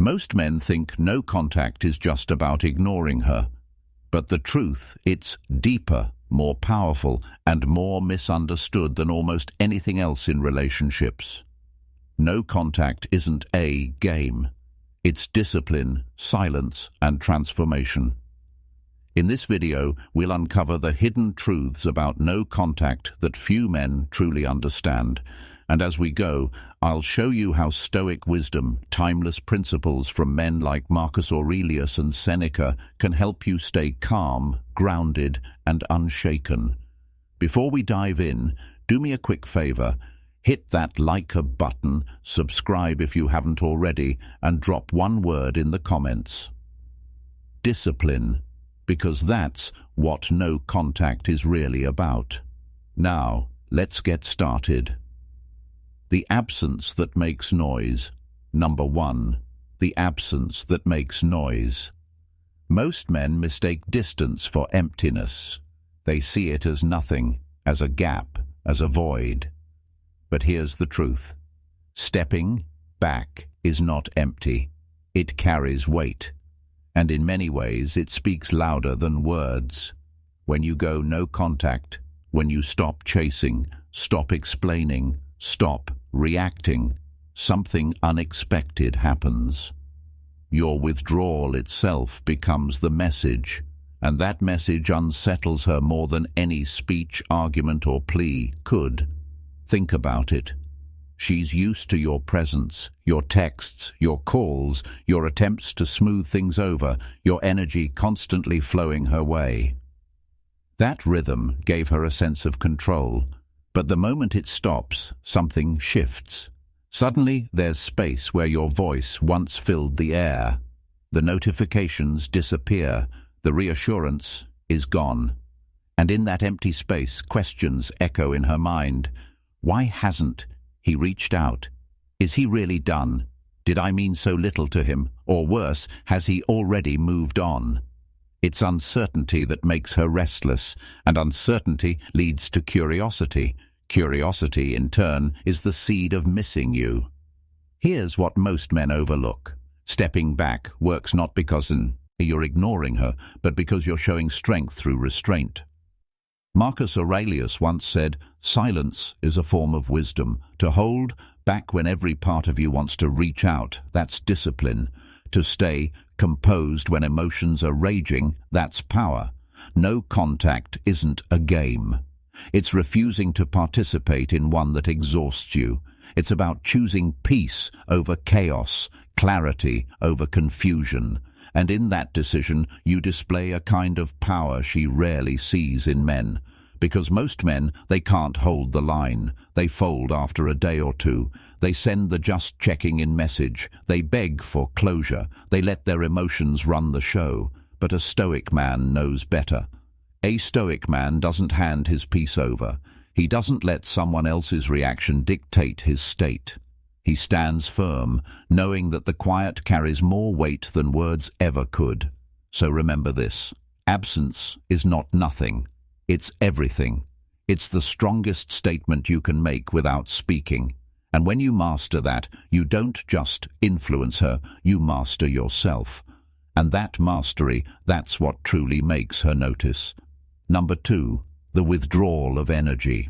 Most men think no contact is just about ignoring her. But the truth, it's deeper, more powerful, and more misunderstood than almost anything else in relationships. No contact isn't a game. It's discipline, silence, and transformation. In this video, we'll uncover the hidden truths about no contact that few men truly understand. And as we go, I'll show you how Stoic wisdom, timeless principles from men like Marcus Aurelius and Seneca can help you stay calm, grounded, and unshaken. Before we dive in, do me a quick favor. Hit that like button, subscribe if you haven't already, and drop one word in the comments. Discipline, because that's what no contact is really about. Now, let's get started. The absence that makes noise. Number 1. The absence that makes noise. Most men mistake distance for emptiness. They see it as nothing, as a gap, as a void. But here's the truth. Stepping back is not empty. It carries weight. And in many ways, it speaks louder than words. When you go no contact, when you stop chasing, stop explaining, stop reacting, something unexpected happens. Your withdrawal itself becomes the message, and that message unsettles her more than any speech, argument, or plea could. Think about it. She's used to your presence, your texts, your calls, your attempts to smooth things over, your energy constantly flowing her way. That rhythm gave her a sense of control. But the moment it stops, something shifts. Suddenly, there's space where your voice once filled the air. The notifications disappear. The reassurance is gone. And in that empty space, questions echo in her mind. Why hasn't he reached out? Is he really done? Did I mean so little to him? Or worse, has he already moved on? It's uncertainty that makes her restless, and uncertainty leads to curiosity. Curiosity, in turn, is the seed of missing you. Here's what most men overlook. Stepping back works not because you're ignoring her, but because you're showing strength through restraint. Marcus Aurelius once said, "Silence is a form of wisdom. To hold back when every part of you wants to reach out, that's discipline. To stay composed when emotions are raging, that's power. No contact isn't a game. It's refusing to participate in one that exhausts you. It's about choosing peace over chaos, clarity over confusion. And in that decision, you display a kind of power she rarely sees in men. Because most men, they can't hold the line. They fold after a day or two. They send the just checking in message. They beg for closure. They let their emotions run the show. But a Stoic man knows better. A Stoic man doesn't hand his peace over. He doesn't let someone else's reaction dictate his state. He stands firm, knowing that the quiet carries more weight than words ever could. So remember this. Absence is not nothing. It's everything. It's the strongest statement you can make without speaking. And when you master that, you don't just influence her, you master yourself. And that mastery, that's what truly makes her notice. Number 2, the withdrawal of energy.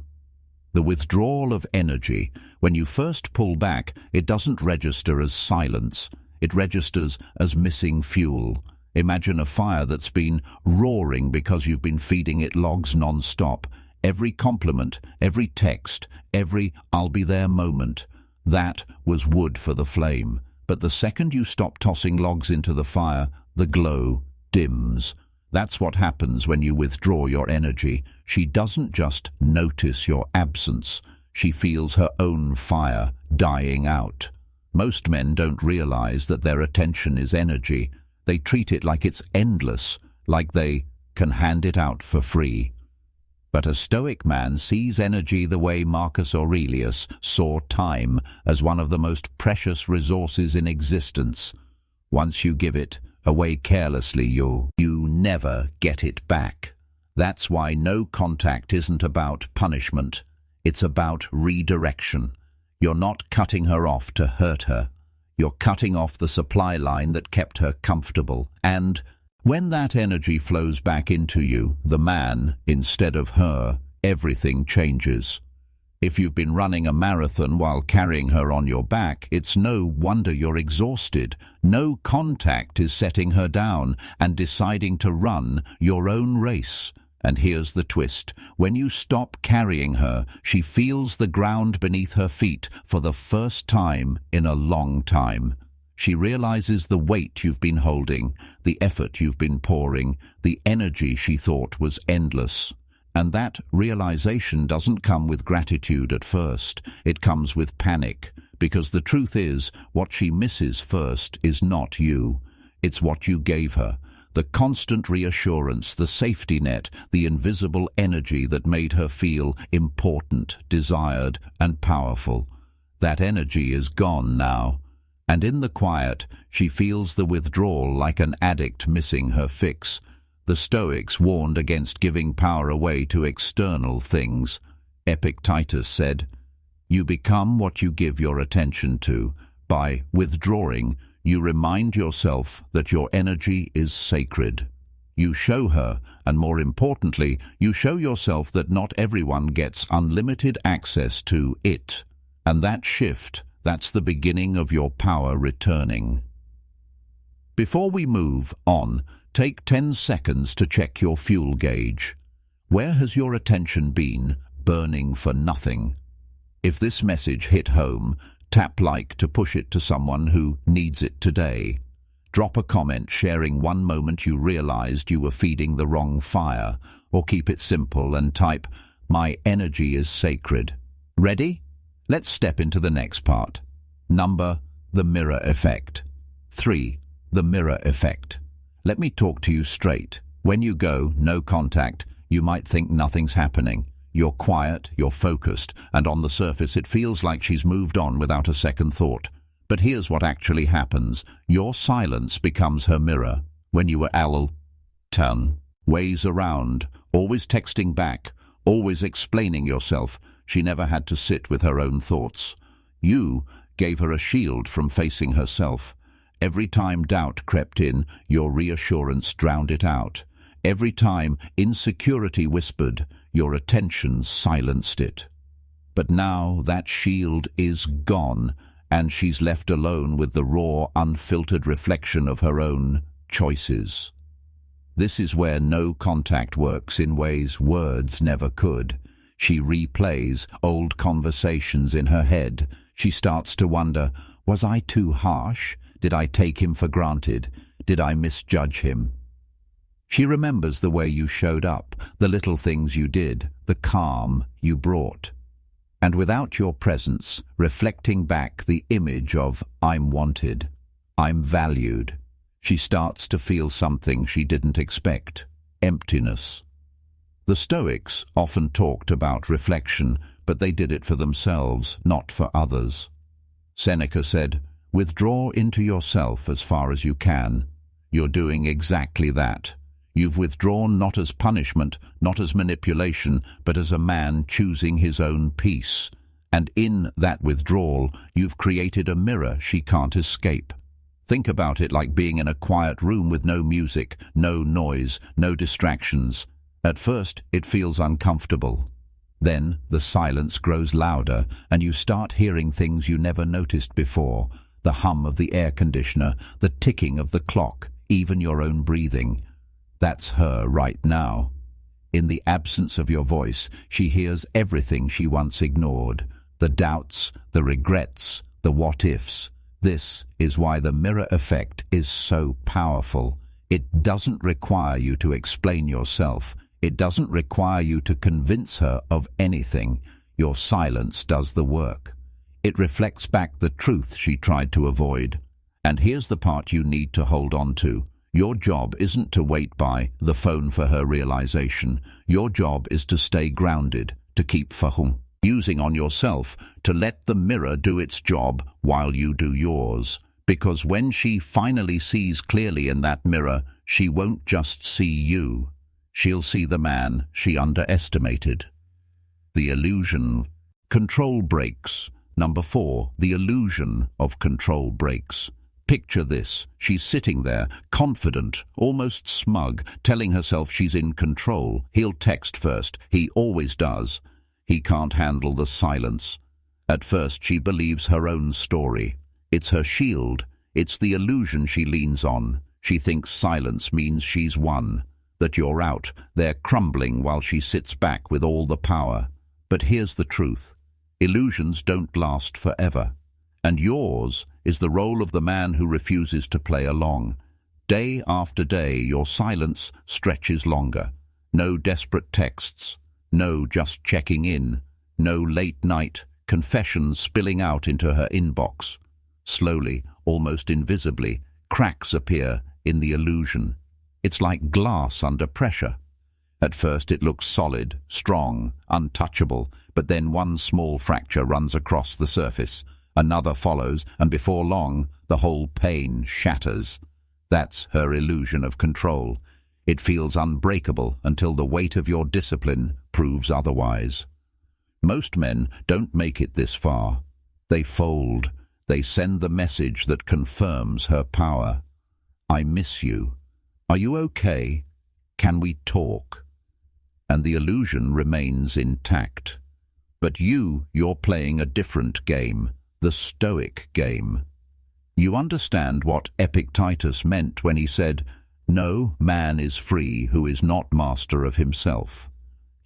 The withdrawal of energy. When you first pull back, it doesn't register as silence. It registers as missing fuel. Imagine a fire that's been roaring because you've been feeding it logs non-stop. Every compliment, every text, every "I'll be there" moment. That was wood for the flame. But the second you stop tossing logs into the fire, the glow dims. That's what happens when you withdraw your energy. She doesn't just notice your absence. She feels her own fire dying out. Most men don't realize that their attention is energy. They treat it like it's endless, like they can hand it out for free. But a Stoic man sees energy the way Marcus Aurelius saw time, as one of the most precious resources in existence. Once you give it away carelessly, you never get it back. That's why no contact isn't about punishment. It's about redirection. You're not cutting her off to hurt her. You're cutting off the supply line that kept her comfortable. And when that energy flows back into you, the man, instead of her, everything changes. If you've been running a marathon while carrying her on your back, it's no wonder you're exhausted. No contact is setting her down and deciding to run your own race. And here's the twist. When you stop carrying her, she feels the ground beneath her feet for the first time in a long time. She realizes the weight you've been holding, the effort you've been pouring, the energy she thought was endless. And that realization doesn't come with gratitude at first. It comes with panic, because the truth is, what she misses first is not you. It's what you gave her. The constant reassurance, the safety net, the invisible energy that made her feel important, desired, and powerful. That energy is gone now. And in the quiet, she feels the withdrawal like an addict missing her fix. The Stoics warned against giving power away to external things. Epictetus said, "You become what you give your attention to. By withdrawing, you remind yourself that your energy is sacred. You show her, and more importantly, you show yourself that not everyone gets unlimited access to it. And that shift, that's the beginning of your power returning." Before we move on, take 10 seconds to check your fuel gauge. Where has your attention been, burning for nothing? If this message hit home, tap like to push it to someone who needs it today. Drop a comment sharing one moment you realized you were feeding the wrong fire, or keep it simple and type, "My energy is sacred." Ready? Let's step into the next part. The mirror effect. 3. The mirror effect. Let me talk to you straight. When you go, no contact, you might think nothing's happening. You're quiet, you're focused, and on the surface it feels like she's moved on without a second thought. But here's what actually happens. Your silence becomes her mirror. When you were ways around, always texting back, always explaining yourself, she never had to sit with her own thoughts. You gave her a shield from facing herself. Every time doubt crept in, your reassurance drowned it out. Every time insecurity whispered, your attention silenced it. But now that shield is gone, and she's left alone with the raw, unfiltered reflection of her own choices. This is where no contact works in ways words never could. She replays old conversations in her head. She starts to wonder, was I too harsh? Did I take him for granted? Did I misjudge him? She remembers the way you showed up, the little things you did, the calm you brought. And without your presence, reflecting back the image of I'm wanted, I'm valued, she starts to feel something she didn't expect, emptiness. The Stoics often talked about reflection, but they did it for themselves, not for others. Seneca said, "Withdraw into yourself as far as you can." You're doing exactly that. You've withdrawn not as punishment, not as manipulation, but as a man choosing his own peace. And in that withdrawal, you've created a mirror she can't escape. Think about it like being in a quiet room with no music, no noise, no distractions. At first, it feels uncomfortable. Then the silence grows louder, and you start hearing things you never noticed before. The hum of the air conditioner, the ticking of the clock, even your own breathing. That's her right now. In the absence of your voice, she hears everything she once ignored. The doubts, the regrets, the what-ifs. This is why the mirror effect is so powerful. It doesn't require you to explain yourself. It doesn't require you to convince her of anything. Your silence does the work. It reflects back the truth she tried to avoid. And here's the part you need to hold on to. Your job isn't to wait by the phone for her realization. Your job is to stay grounded, to keep using on yourself, to let the mirror do its job while you do yours. Because when she finally sees clearly in that mirror, she won't just see you. She'll see the man she underestimated. The illusion. Control breaks. Number 4, the illusion of control breaks. Picture this. She's sitting there, confident, almost smug, telling herself she's in control. He'll text first. He always does. He can't handle the silence. At first she believes her own story. It's her shield. It's the illusion she leans on. She thinks silence means she's won, that you're out, they're crumbling while she sits back with all the power. But here's the truth. Illusions don't last forever. And yours is the role of the man who refuses to play along. Day after day, your silence stretches longer. No desperate texts. No just checking in. No late-night confessions spilling out into her inbox. Slowly, almost invisibly, cracks appear in the illusion. It's like glass under pressure. At first it looks solid, strong, untouchable, but then one small fracture runs across the surface. Another follows, and before long, the whole pane shatters. That's her illusion of control. It feels unbreakable until the weight of your discipline proves otherwise. Most men don't make it this far. They fold. They send the message that confirms her power. I miss you. Are you okay? Can we talk? And the illusion remains intact. But you're playing a different game, the Stoic game. You understand what Epictetus meant when he said, "No man is free who is not master of himself."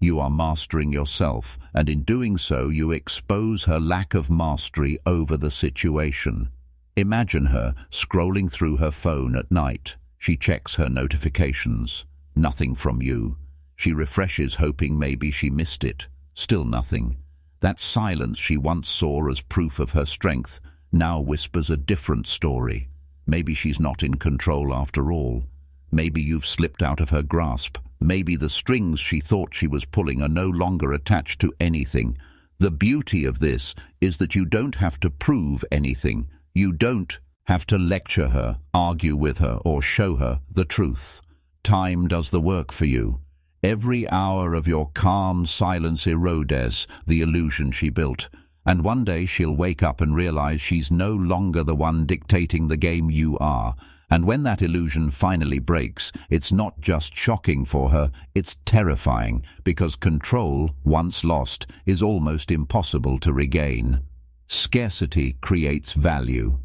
You are mastering yourself, and in doing so you expose her lack of mastery over the situation. Imagine her scrolling through her phone at night. She checks her notifications. Nothing from you. She refreshes, hoping maybe she missed it. Still nothing. That silence she once saw as proof of her strength now whispers a different story. Maybe she's not in control after all. Maybe you've slipped out of her grasp. Maybe the strings she thought she was pulling are no longer attached to anything. The beauty of this is that you don't have to prove anything. You don't have to lecture her, argue with her, or show her the truth. Time does the work for you. Every hour of your calm silence erodes the illusion she built, and one day she'll wake up and realize she's no longer the one dictating the game you are. And when that illusion finally breaks, it's not just shocking for her, it's terrifying, because control, once lost, is almost impossible to regain. Scarcity creates value.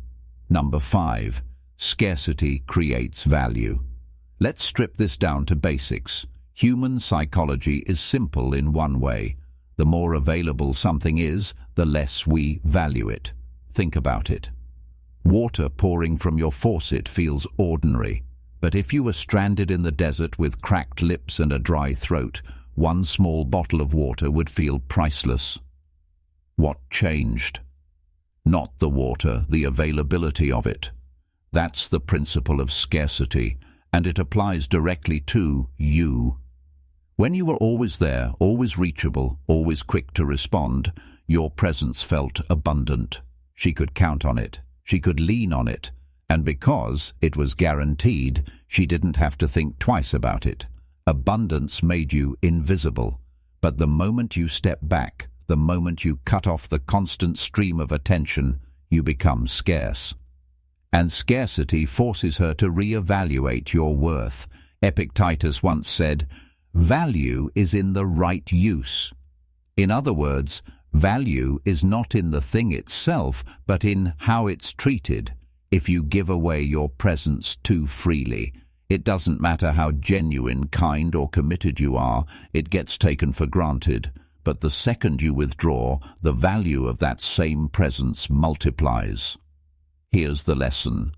Number 5. Scarcity creates value. Let's strip this down to basics. Human psychology is simple in one way. The more available something is, the less we value it. Think about it. Water pouring from your faucet feels ordinary, but if you were stranded in the desert with cracked lips and a dry throat, one small bottle of water would feel priceless. What changed? Not the water, the availability of it. That's the principle of scarcity, and it applies directly to you. When you were always there, always reachable, always quick to respond, your presence felt abundant. She could count on it. She could lean on it. And because it was guaranteed, she didn't have to think twice about it. Abundance made you invisible. But the moment you step back, the moment you cut off the constant stream of attention, you become scarce. And scarcity forces her to re-evaluate your worth. Epictetus once said, "Value is in the right use." In other words, value is not in the thing itself, but in how it's treated. If you give away your presence too freely, it doesn't matter how genuine, kind, or committed you are, it gets taken for granted. But the second you withdraw, the value of that same presence multiplies. Here's the lesson.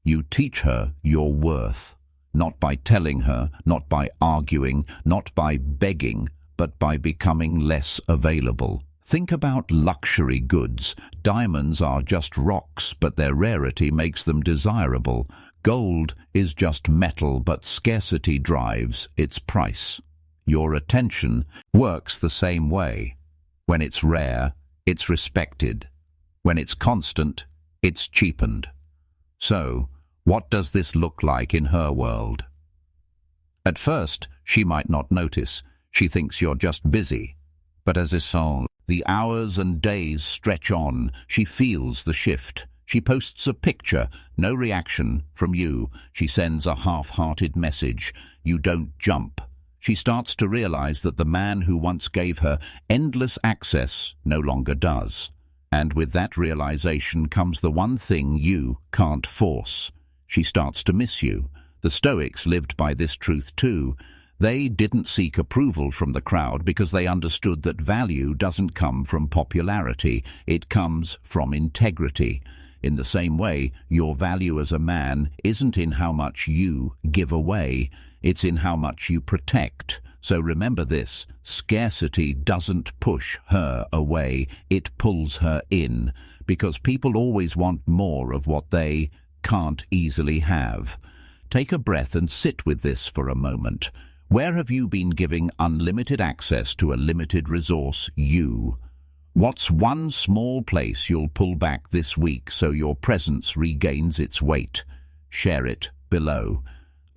You teach her your worth, not by telling her, not by arguing, not by begging, but by becoming less available. Think about luxury goods. Diamonds are just rocks, but their rarity makes them desirable. Gold is just metal, but scarcity drives its price. Your attention works the same way. When it's rare, it's respected. When it's constant, it's cheapened. So, what does this look like in her world? At first, she might not notice. She thinks you're just busy. But as a soul, The hours and days stretch on. She feels the shift. She posts a picture. No reaction from you. She sends a half-hearted message. You don't jump. She starts to realize that the man who once gave her endless access no longer does. And with that realization comes the one thing you can't force. She starts to miss you. The Stoics lived by this truth too. They didn't seek approval from the crowd because they understood that value doesn't come from popularity. It comes from integrity. In the same way, your value as a man isn't in how much you give away. It's in how much you protect. So remember this, scarcity doesn't push her away, it pulls her in, because people always want more of what they can't easily have. Take a breath and sit with this for a moment. Where have you been giving unlimited access to a limited resource, you? What's one small place you'll pull back this week so your presence regains its weight? Share it below.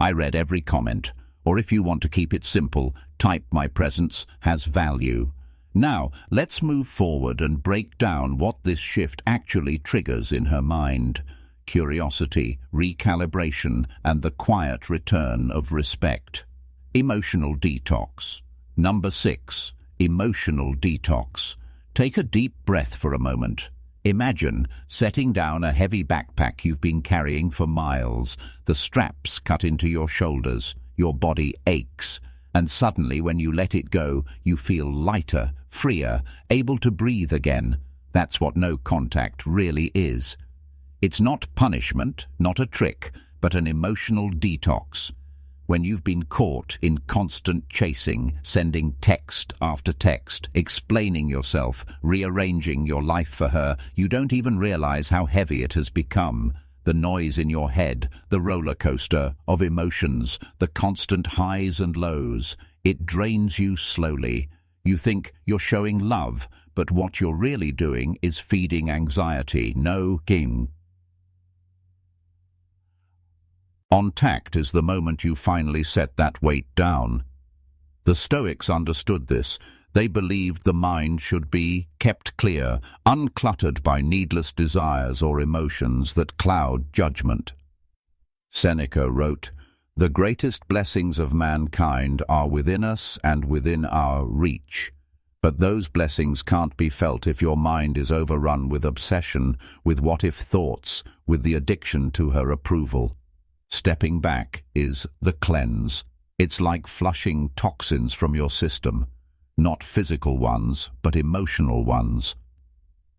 I read every comment. Or if you want to keep it simple, type "My presence has value." Now, let's move forward and break down what this shift actually triggers in her mind. Curiosity, recalibration, and the quiet return of respect. Emotional detox. Number 6. Emotional detox. Take a deep breath for a moment. Imagine setting down a heavy backpack you've been carrying for miles. The straps cut into your shoulders. Your body aches. And suddenly, when you let it go, you feel lighter, freer, able to breathe again. That's what no contact really is. It's not punishment, not a trick, but an emotional detox. When you've been caught in constant chasing, sending text after text, explaining yourself, rearranging your life for her, you don't even realize how heavy it has become. The noise in your head, the roller coaster of emotions, the constant highs and lows, it drains you slowly. You think you're showing love, but what you're really doing is feeding anxiety. No king. On tact is the moment you finally set that weight down. The Stoics understood this. They believed the mind should be kept clear, uncluttered by needless desires or emotions that cloud judgment. Seneca wrote, "The greatest blessings of mankind are within us and within our reach. But those blessings can't be felt if your mind is overrun with obsession, with what-if thoughts, with the addiction to her approval." Stepping back is the cleanse. It's like flushing toxins from your system. Not physical ones, but emotional ones.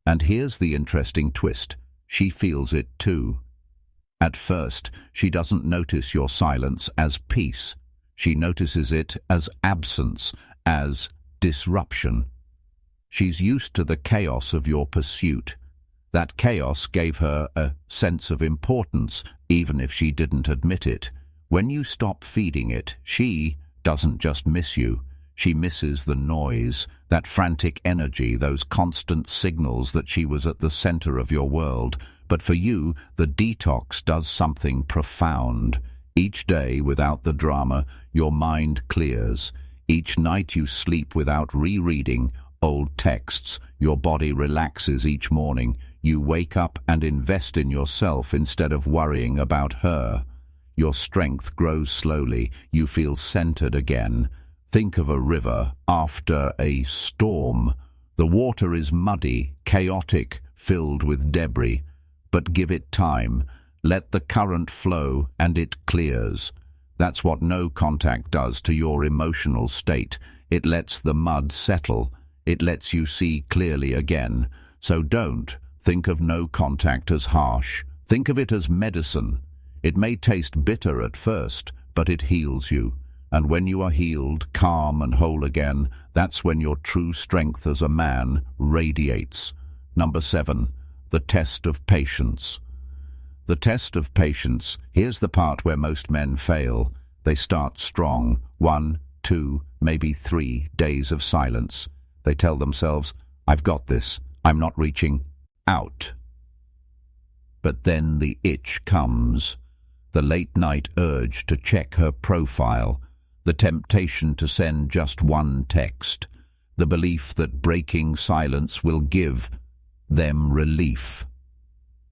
And here's the interesting twist. She feels it too. At first, she doesn't notice your silence as peace. She notices it as absence, as disruption. She's used to the chaos of your pursuit. That chaos gave her a sense of importance, even if she didn't admit it. When you stop feeding it, she doesn't just miss you. She misses the noise, that frantic energy, those constant signals that she was at the center of your world. But for you, the detox does something profound. Each day, without the drama, your mind clears. Each night you sleep without rereading old texts. Your body relaxes each morning. You wake up and invest in yourself instead of worrying about her. Your strength grows slowly. You feel centered again. Think of a river after a storm. The water is muddy, chaotic, filled with debris. But give it time. Let the current flow and it clears. That's what no contact does to your emotional state. It lets the mud settle. It lets you see clearly again. So don't think of no contact as harsh. Think of it as medicine. It may taste bitter at first, but it heals you. And when you are healed, calm and whole again, that's when your true strength as a man radiates. Number 7, the test of patience. The test of patience. Here's the part where most men fail. They start strong. 1, 2, maybe 3 days of silence. They tell themselves, "I've got this. I'm not reaching out." But then the itch comes. The late-night urge to check her profile. The temptation to send just one text. the belief that breaking silence will give them relief.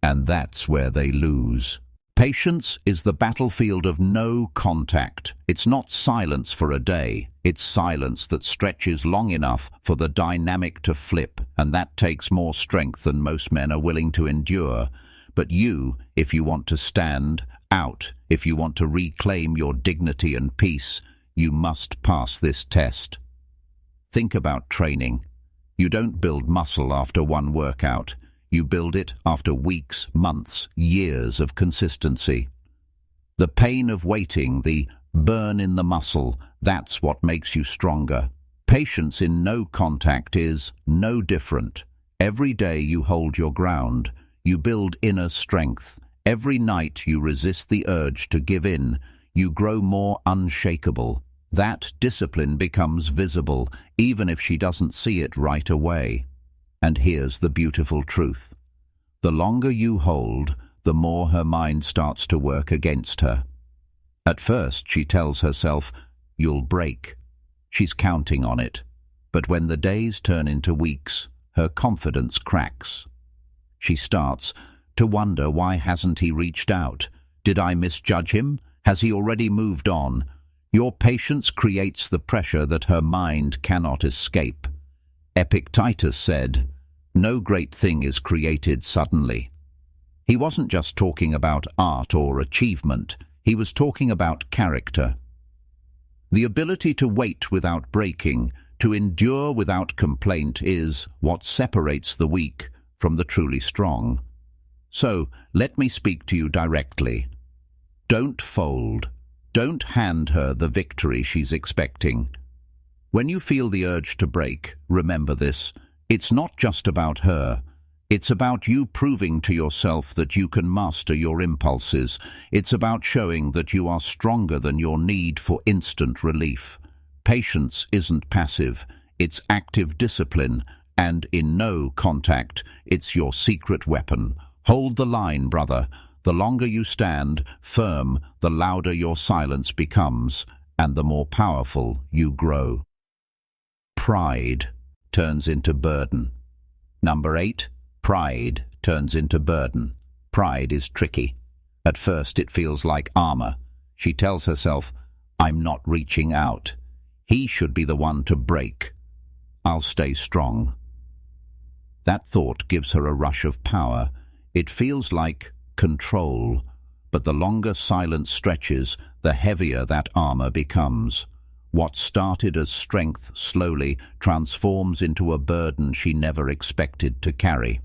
And that's where they lose. Patience is the battlefield of no contact. It's not silence for a day. It's silence that stretches long enough for the dynamic to flip, and that takes more strength than most men are willing to endure. But you, if you want to stand out, if you want to reclaim your dignity and peace, you must pass this test. Think about training. You don't build muscle after one workout. You build it after weeks, months, years of consistency. The pain of waiting, the burn in the muscle, that's what makes you stronger. Patience in no contact is no different. Every day you hold your ground. You build inner strength. Every night you resist the urge to give in. You grow more unshakable. That discipline becomes visible, even if she doesn't see it right away. And here's the beautiful truth. The longer you hold, the more her mind starts to work against her. At first, she tells herself, "You'll break." She's counting on it. But when the days turn into weeks, her confidence cracks. She starts to wonder, why hasn't he reached out? Did I misjudge him? Has he already moved on? Your patience creates the pressure that her mind cannot escape. Epictetus said, "No great thing is created suddenly." He wasn't just talking about art or achievement. He was talking about character. The ability to wait without breaking, to endure without complaint, is what separates the weak from the truly strong. So, let me speak to you directly. Don't fold. Don't hand her the victory she's expecting. When you feel the urge to break, remember this. It's not just about her. It's about you proving to yourself that you can master your impulses. It's about showing that you are stronger than your need for instant relief. Patience isn't passive. It's active discipline. And in no contact, it's your secret weapon. Hold the line, brother. The longer you stand firm, the louder your silence becomes, and the more powerful you grow. Pride turns into burden. Number 8, pride turns into burden. Pride is tricky. At first it feels like armor. She tells herself, "I'm not reaching out. He should be the one to break. I'll stay strong." That thought gives her a rush of power. It feels like control, but the longer silence stretches, the heavier that armor becomes. What started as strength slowly transforms into a burden she never expected to carry.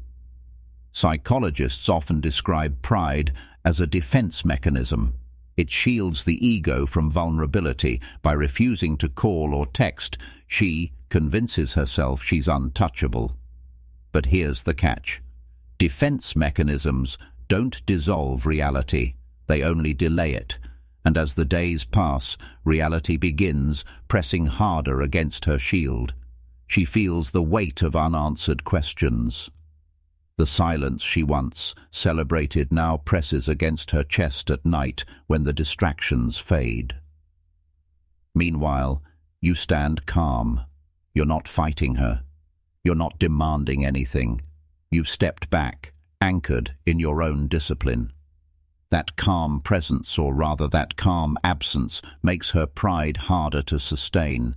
Psychologists often describe pride as a defense mechanism. It shields the ego from vulnerability. By refusing to call or text, she convinces herself she's untouchable. But here's the catch. Defense mechanisms don't dissolve reality. They only delay it. And as the days pass, reality begins pressing harder against her shield. She feels the weight of unanswered questions. The silence she once celebrated now presses against her chest at night when the distractions fade. Meanwhile, you stand calm. You're not fighting her. You're not demanding anything. You've stepped back, anchored in your own discipline. That calm presence, or rather that calm absence, makes her pride harder to sustain,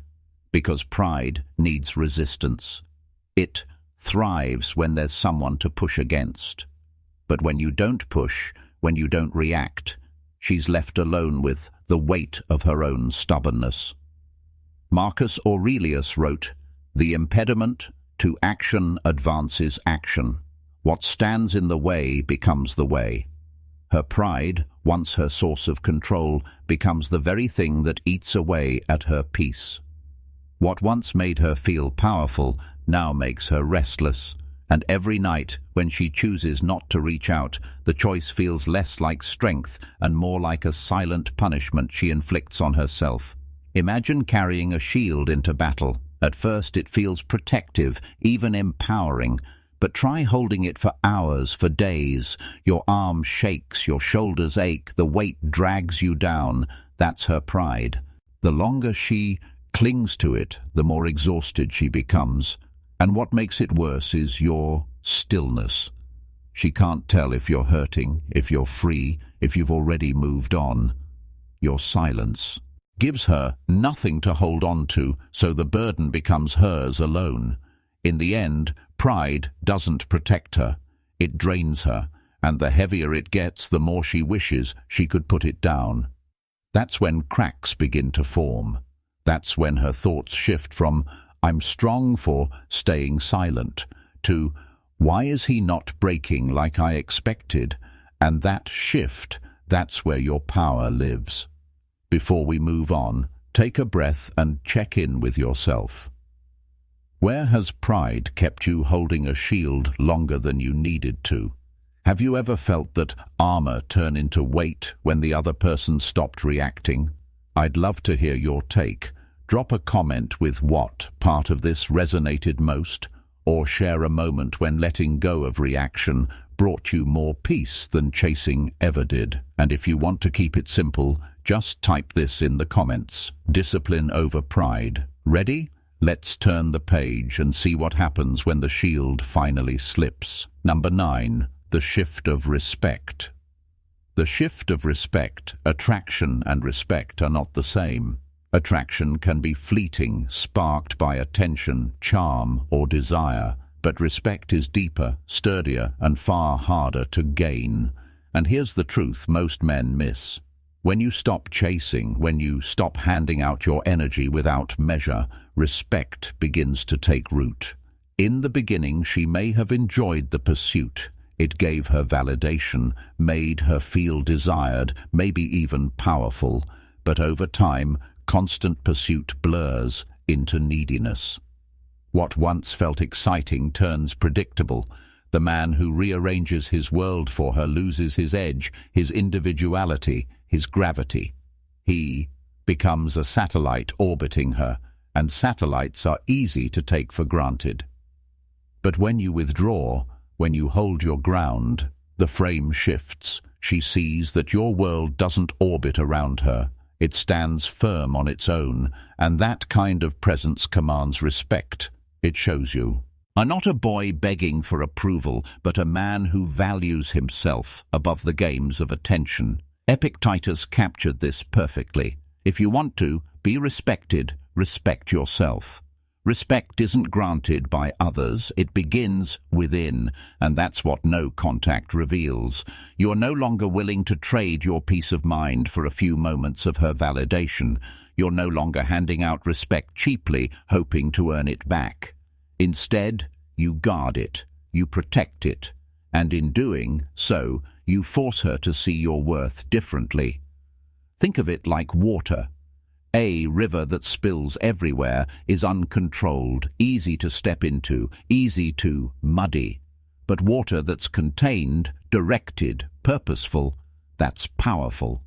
because pride needs resistance. It thrives when there's someone to push against. But when you don't push, when you don't react, she's left alone with the weight of her own stubbornness. Marcus Aurelius wrote, "The impediment to action advances action. What stands in the way becomes the way." Her pride, once her source of control, becomes the very thing that eats away at her peace. What once made her feel powerful now makes her restless, and every night when she chooses not to reach out, the choice feels less like strength and more like a silent punishment she inflicts on herself. Imagine carrying a shield into battle. At first it feels protective, even empowering, but try holding it for hours, for days. Your arm shakes, your shoulders ache, the weight drags you down. That's her pride. The longer she clings to it, the more exhausted she becomes. And what makes it worse is your stillness. She can't tell if you're hurting, if you're free, if you've already moved on. Your silence gives her nothing to hold on to, so the burden becomes hers alone. In the end, pride doesn't protect her. It drains her, and the heavier it gets, the more she wishes she could put it down. That's when cracks begin to form. That's when her thoughts shift from, "I'm strong for staying silent," to, "Why is he not breaking like I expected?" And that shift, that's where your power lives. Before we move on, take a breath and check in with yourself. Where has pride kept you holding a shield longer than you needed to? Have you ever felt that armor turn into weight when the other person stopped reacting? I'd love to hear your take. Drop a comment with what part of this resonated most, or share a moment when letting go of reaction brought you more peace than chasing ever did. And if you want to keep it simple, just type this in the comments. Discipline over pride. Ready? Let's turn the page and see what happens when the shield finally slips. Number 9. The shift of respect. The shift of respect. Attraction and respect are not the same. Attraction can be fleeting, sparked by attention, charm, or desire, but respect is deeper, sturdier, and far harder to gain. And here's the truth most men miss. When you stop chasing, when you stop handing out your energy without measure, respect begins to take root. In the beginning, she may have enjoyed the pursuit. It gave her validation, made her feel desired, maybe even powerful. But over time, constant pursuit blurs into neediness. What once felt exciting turns predictable. The man who rearranges his world for her loses his edge, his individuality, his gravity. He becomes a satellite orbiting her, and satellites are easy to take for granted. But when you withdraw, when you hold your ground, the frame shifts. She sees that your world doesn't orbit around her. It stands firm on its own, and that kind of presence commands respect. It shows you are not a boy begging for approval, but a man who values himself above the games of attention. Epictetus captured this perfectly. If you want to be respected, respect yourself. Respect isn't granted by others, it begins within, and that's what no contact reveals. You're no longer willing to trade your peace of mind for a few moments of her validation. You're no longer handing out respect cheaply, hoping to earn it back. Instead, you guard it, you protect it, and in doing so, you force her to see your worth differently. Think of it like water. A river that spills everywhere is uncontrolled, easy to step into, easy to muddy. But water that's contained, directed, purposeful, that's powerful.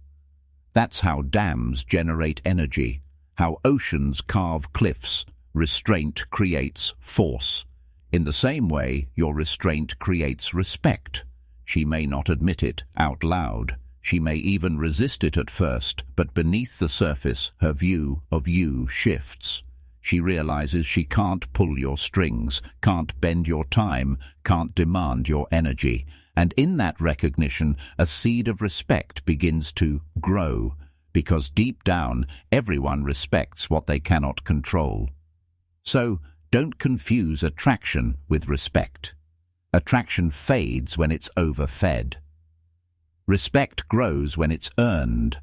That's how dams generate energy, how oceans carve cliffs. Restraint creates force. In the same way, your restraint creates respect. She may not admit it out loud. She may even resist it at first, but beneath the surface, her view of you shifts. She realizes she can't pull your strings, can't bend your time, can't demand your energy. And in that recognition, a seed of respect begins to grow, because deep down, everyone respects what they cannot control. So, don't confuse attraction with respect. Attraction fades when it's overfed. Respect grows when it's earned.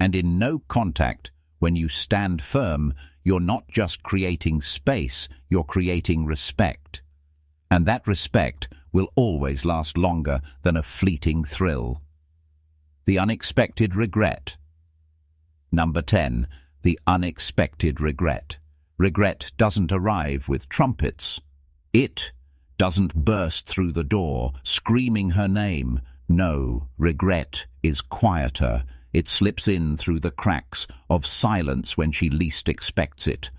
And in no contact, when you stand firm, you're not just creating space, you're creating respect. And that respect will always last longer than a fleeting thrill. The unexpected regret. Number 10. The unexpected regret. Regret doesn't arrive with trumpets. It doesn't burst through the door, screaming her name. No, regret is quieter. It slips in through the cracks of silence when she least expects it.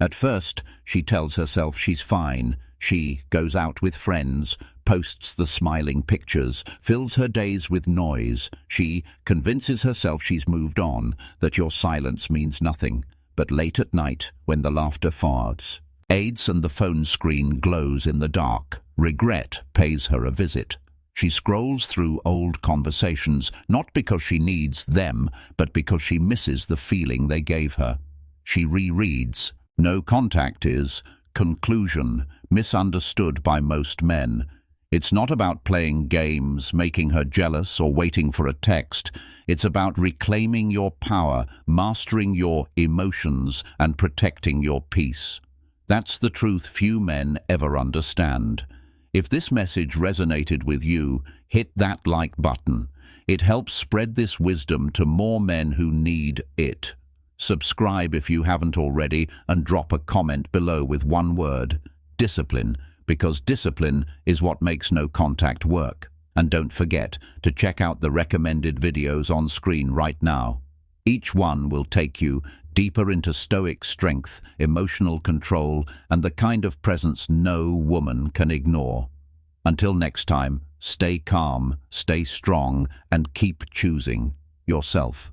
At first, she tells herself she's fine. She goes out with friends, posts the smiling pictures, fills her days with noise. She convinces herself she's moved on, that your silence means nothing. but late at night, when the laughter fades and the phone screen glows in the dark, regret pays her a visit. She scrolls through old conversations, not because she needs them, but because she misses the feeling they gave her. She rereads. No contact is, conclusion, misunderstood by most men. It's not about playing games, making her jealous, or waiting for a text. It's about reclaiming your power, mastering your emotions, and protecting your peace. That's the truth few men ever understand. If this message resonated with you, hit that like button. It helps spread this wisdom to more men who need it. Subscribe if you haven't already, and drop a comment below with one word: discipline, because discipline is what makes no contact work. And don't forget to check out the recommended videos on screen right now. Each one will take you deeper into Stoic strength, emotional control, and the kind of presence no woman can ignore. Until next time, stay calm, stay strong, and keep choosing yourself.